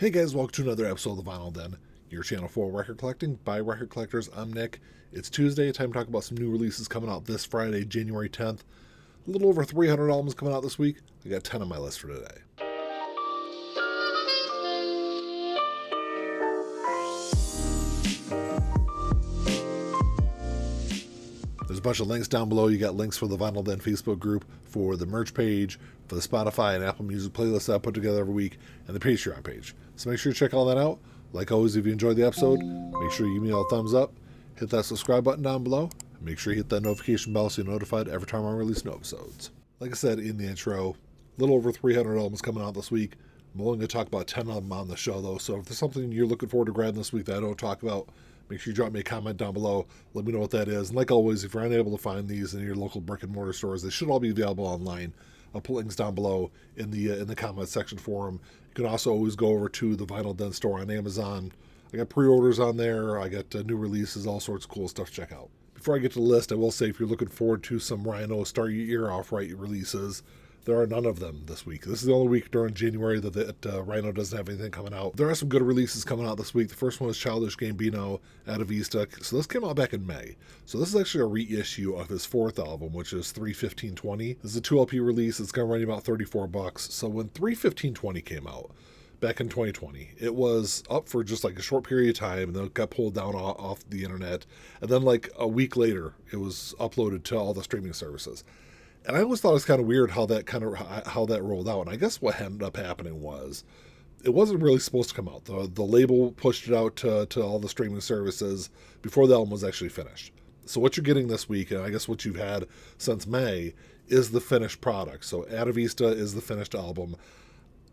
Hey guys, welcome to another episode of The Vinyl Den, your channel for record collecting by record collectors. I'm Nick. It's Tuesday, time to talk about some new releases coming out this Friday, January 10th. A little over 300 albums coming out this week. I got 10 on my list for today. There's a bunch of links down below. You got links for the Vinyl Den Facebook group, for the merch page, for the Spotify and Apple Music playlist that I put together every week, and the Patreon page. So make sure you check all that out. Like always, if you enjoyed the episode, make sure you give me a thumbs up, hit that subscribe button down below, and make sure you hit that notification bell so you're notified every time I release new episodes. Like I said in the intro, a little over 300 albums coming out this week. I'm only going to talk about 10 of them on the show, though, so if there's something you're looking forward to grabbing this week that I don't talk about, make sure you drop me a comment down below. Let me know what that is. And like always, if you're unable to find these in your local brick and mortar stores, they should all be available online. I'll put links down below in the comment section for them. You can also always go over to the Vinyl Den store on Amazon. I got pre-orders on there. I got new releases, all sorts of cool stuff to check out. Before I get to the list, I will say if you're looking forward to some Rhino Start Your Ear Off Right releases, there are none of them this week. This is the only week during January that Rhino doesn't have anything coming out. There are some good releases coming out this week. The first one is Childish Gambino, Atavista. So this came out back in May. So this is actually a reissue of his fourth album, which is 3/15/20. This is a 2 LP release. It's going to run you about $34. So when 3/15/20 came out back in 2020, it was up for just like a short period of time, and then it got pulled down off the internet. And then like a week later, it was uploaded to all the streaming services. And I always thought it was kind of weird how that rolled out. And I guess what ended up happening was it wasn't really supposed to come out. The label pushed it out to all the streaming services before the album was actually finished. So what you're getting this week, and I guess what you've had since May, is the finished product. So Atavista is the finished album.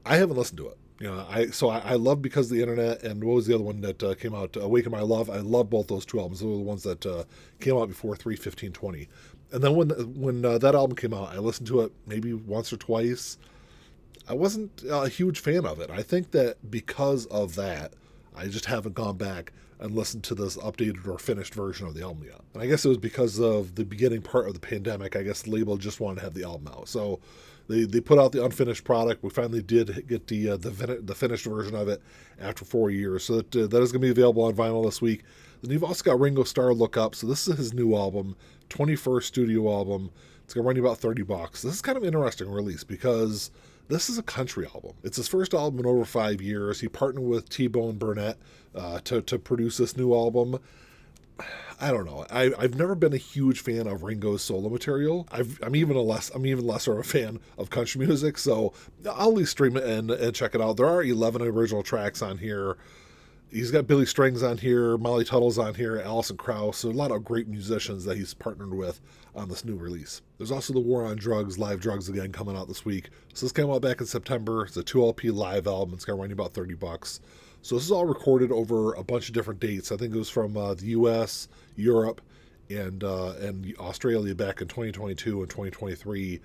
I haven't listened to it. I love Because of the Internet, and what was the other one that came out? Awaken My Love. I love both those two albums. Those were the ones that came out before 3/15/20. And then when that album came out, I listened to it maybe once or twice. I wasn't a huge fan of it. I think that because of that, I just haven't gone back and listened to this updated or finished version of the album yet. And I guess it was because of the beginning part of the pandemic. I guess the label just wanted to have the album out. So they put out the unfinished product. We finally did get the finished version of it after 4 years. So that is going to be available on vinyl this week. Then you've also got Ringo Starr Look Up. So this is his new album, 21st studio album. It's going to run you about $30. This is kind of an interesting release because this is a country album. It's his first album in over 5 years. He partnered with T-Bone Burnett to produce this new album. I don't know. I've never been a huge fan of Ringo's solo material. I'm even lesser of a fan of country music. So I'll at least stream it and check it out. There are 11 original tracks on here. He's got Billy Strings on here, Molly Tuttle's on here, Alison Krauss, so a lot of great musicians that he's partnered with on this new release. There's also The War on Drugs, Live Drugs again, coming out this week. So this came out back in September. It's a 2 LP live album. It's going to run you about $30. So this is all recorded over a bunch of different dates. I think it was from the U.S., Europe, and Australia back in 2022 and 2023.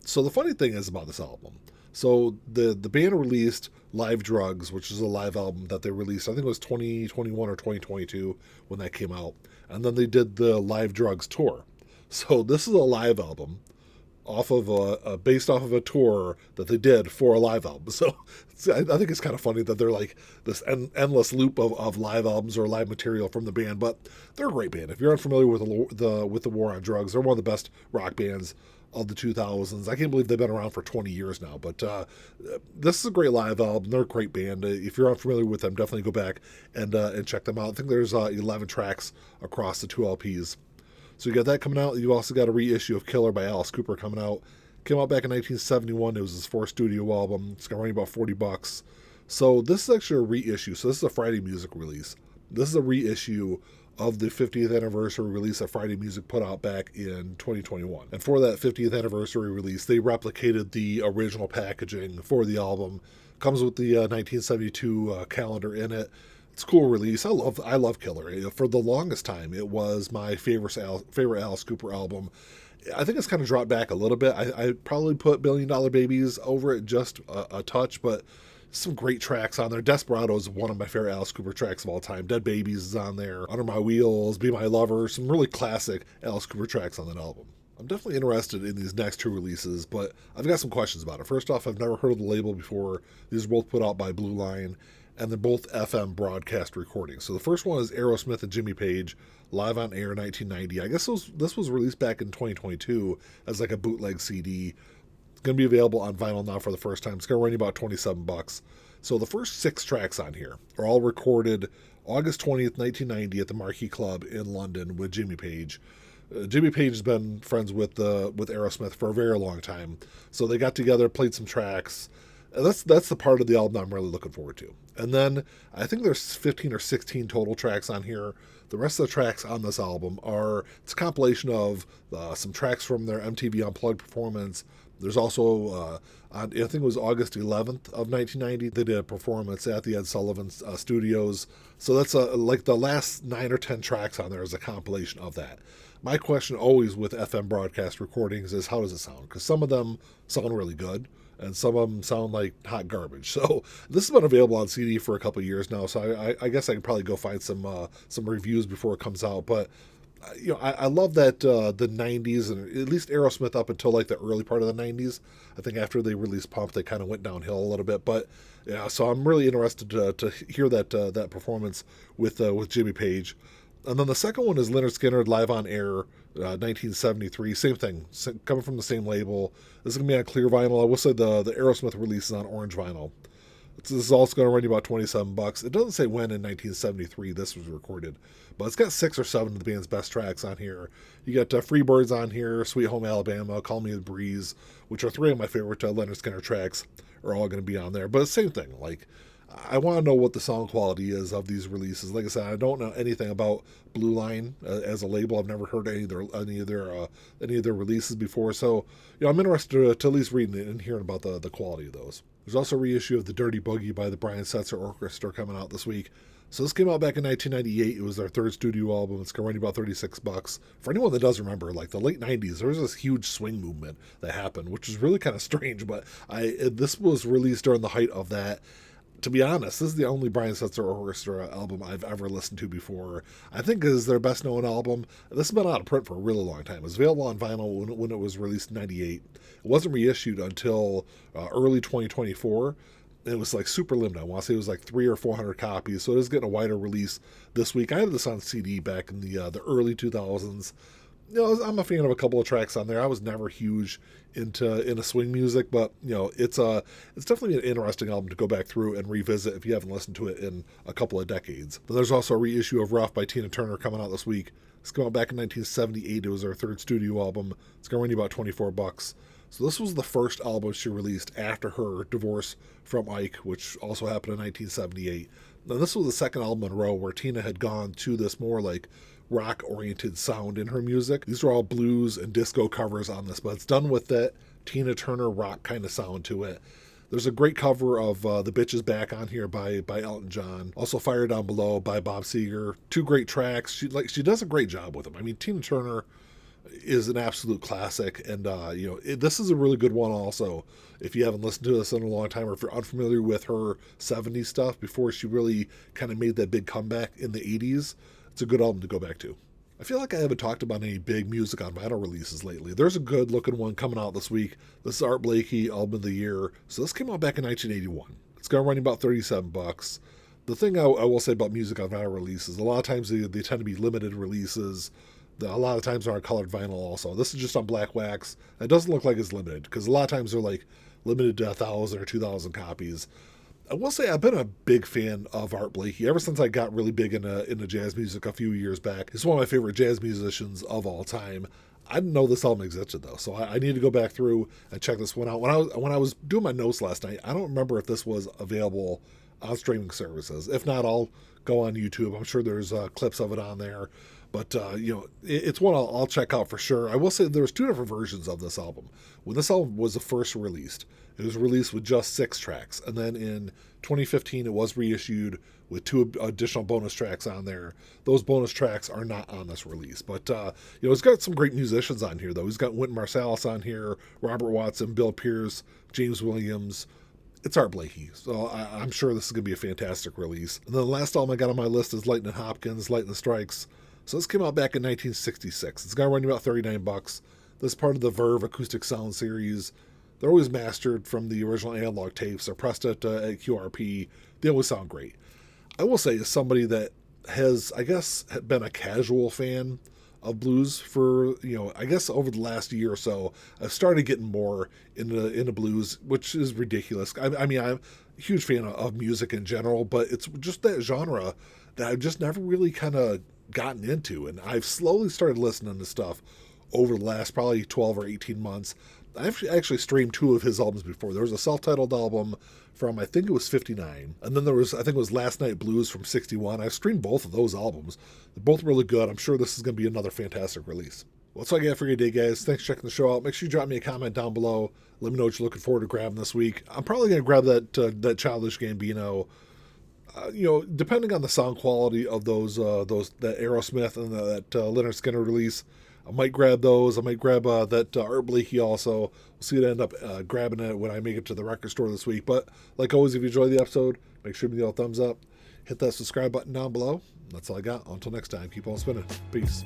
So the funny thing is about this album, so the band released Live Drugs, which is a live album that they released, I think it was 2021 or 2022 when that came out. And then they did the Live Drugs tour. So this is a live album based off of a tour that they did for a live album. So I think it's kind of funny that they're like this endless loop of live albums or live material from the band, but they're a great band. If you're unfamiliar with the War on Drugs, they're one of the best rock bands of the 2000s. I can't believe they've been around for 20 years now, but this is a great live album. They're a great band. If you're unfamiliar with them, definitely go back and check them out. I think there's 11 tracks across the 2 LPs. So you got that coming out. You also got a reissue of Killer by Alice Cooper coming out. Came out back in 1971. It was his fourth studio album. It's going to run you about $40. So this is actually a reissue. So this is a Friday Music release. This is a reissue of the 50th anniversary release that Friday Music put out back in 2021. And for that 50th anniversary release, they replicated the original packaging for the album. Comes with the 1972 calendar in it. It's a cool release. I love Killer. For the longest time, it was my favorite Alice Cooper album. I think it's kind of dropped back a little bit. I probably put Billion Dollar Babies over it just a touch, but some great tracks on there. Desperado is one of my favorite Alice Cooper tracks of all time. Dead Babies is on there. Under My Wheels, Be My Lover. Some really classic Alice Cooper tracks on that album. I'm definitely interested in these next two releases, but I've got some questions about it. First off, I've never heard of the label before. These are both put out by Blue Line. and they're both FM broadcast recordings. So the first one is Aerosmith and Jimmy Page, live on air 1990. I guess this was released back in 2022 as like a bootleg CD. It's going to be available on vinyl now for the first time. It's going to run you about $27. So the first 6 tracks on here are all recorded August 20th, 1990 at the Marquee Club in London with Jimmy Page. Jimmy Page has been friends with Aerosmith for a very long time. So they got together, played some tracks. And that's the part of the album I'm really looking forward to. And then I think there's 15 or 16 total tracks on here. The rest of the tracks on this album it's a compilation of some tracks from their MTV Unplugged performance. There's also, I think it was August 11th of 1990, they did a performance at the Ed Sullivan Studios. So that's like the last 9 or 10 tracks on there is a compilation of that. My question always with FM broadcast recordings is, how does it sound? Because some of them sound really good, and some of them sound like hot garbage. So this has been available on CD for a couple of years now, so I guess I can probably go find some reviews before it comes out. But I love that the 90s, and at least Aerosmith up until like the early part of the 90s. I think after they released Pump, they kind of went downhill a little bit. But yeah, so I'm really interested to hear that performance with Jimmy Page. And then the second one is Lynyrd Skynyrd live on air, 1973. Same thing, coming from the same label. This is going to be on clear vinyl. I will say the Aerosmith release is on orange vinyl. This is also going to run you about $27. It doesn't say when in 1973 this was recorded, but it's got 6 or 7 of the band's best tracks on here. You got Freebirds on here, Sweet Home Alabama, Call Me a Breeze, which are 3 of my favorite Lynyrd Skynyrd tracks, are all going to be on there. But it's the same thing, like, I want to know what the sound quality is of these releases. Like I said, I don't know anything about Blue Line as a label. I've never heard any of their releases before. So, I'm interested to at least reading it and hearing about the quality of those. There's also a reissue of the Dirty Boogie by the Brian Setzer Orchestra coming out this week. So this came out back in 1998. It was their 3rd studio album. It's going to run you about $36. For anyone that does remember, like the late 90s, there was this huge swing movement that happened, which is really kind of strange. But this was released during the height of that. To be honest, this is the only Brian Setzer Orchestra album I've ever listened to before. I think it is their best known album. This has been out of print for a really long time. It was available on vinyl when it was released in 98. It wasn't reissued until early 2024. It was like super limited. I want to say it was like 300 or 400 copies, so it is getting a wider release this week. I had this on CD back in the early 2000s. I'm a fan of a couple of tracks on there. I was never huge into swing music, but it's definitely an interesting album to go back through and revisit if you haven't listened to it in a couple of decades. But there's also a reissue of Rough by Tina Turner coming out this week. It's coming out back in 1978. It was her 3rd studio album. It's going to run you about $24. So this was the first album she released after her divorce from Ike, which also happened in 1978. Now this was the second album in a row where Tina had gone to this more like rock-oriented sound in her music. These are all blues and disco covers on this, but it's done with that Tina Turner rock kind of sound to it. There's a great cover of The Bitch Is Back on here by Elton John. Also Fire Down Below by Bob Seger. 2 great tracks. She does a great job with them. I mean, Tina Turner is an absolute classic, and this is a really good one also. If you haven't listened to this in a long time, or if you're unfamiliar with her 70s stuff before she really kind of made that big comeback in the 80s, it's a good album to go back to. I feel like I haven't talked about any big music on vinyl releases lately. There's a good looking one coming out this week. This is Art Blakey, Album of the Year. So this came out back in 1981. It's going to run you about $37. The thing I will say about music on vinyl releases, a lot of times they tend to be limited releases. A lot of times they're on colored vinyl also. This is just on black wax. It doesn't look like it's limited, because a lot of times they're like limited to 1,000 or 2,000 copies. I will say I've been a big fan of Art Blakey ever since I got really big into jazz music a few years back. He's one of my favorite jazz musicians of all time. I didn't know this album existed though, so I need to go back through and check this one out. When I was doing my notes last night, I don't remember if this was available on streaming services. If not, I'll go on YouTube. I'm sure there's clips of it on there. But, it's one I'll check out for sure. I will say there's 2 different versions of this album. When this album was first released, it was released with just 6 tracks. And then in 2015, it was reissued with 2 additional bonus tracks on there. Those bonus tracks are not on this release. But, it's got some great musicians on here, though. He's got Wynton Marsalis on here, Robert Watson, Bill Pierce, James Williams. It's Art Blakey, so I'm sure this is going to be a fantastic release. And then the last album I got on my list is Lightnin Hopkins, Lightning Strikes. So this came out back in 1966. It's going to run you about $39. This is part of the Verve Acoustic Sound series. They're always mastered from the original analog tapes. They're pressed at QRP. They always sound great. I will say, as somebody that has, I guess, been a casual fan of blues for, I guess over the last year or so, I've started getting more into blues, which is ridiculous. I mean, I'm a huge fan of music in general, but it's just that genre that I've just never really kind of gotten into. And I've slowly started listening to stuff over the last probably 12 or 18 months. I've actually streamed 2 of his albums before. There was a self-titled album from, I think it was 59. And then there was, I think it was Last Night Blues from 61. I've streamed both of those albums. They're both really good. I'm sure this is going to be another fantastic release. Well, that's all I got for you today, guys. Thanks for checking the show out. Make sure you drop me a comment down below. Let me know what you're looking forward to grabbing this week. I'm probably going to grab that Childish Gambino. Depending on the sound quality of those that Aerosmith and that Lynyrd Skynyrd release, I might grab those. I might grab that Art Blakey also. We'll see what I end up grabbing it when I make it to the record store this week. But like always, if you enjoyed the episode, make sure to give me a thumbs up. Hit that subscribe button down below. That's all I got. Until next time, keep on spinning. Peace.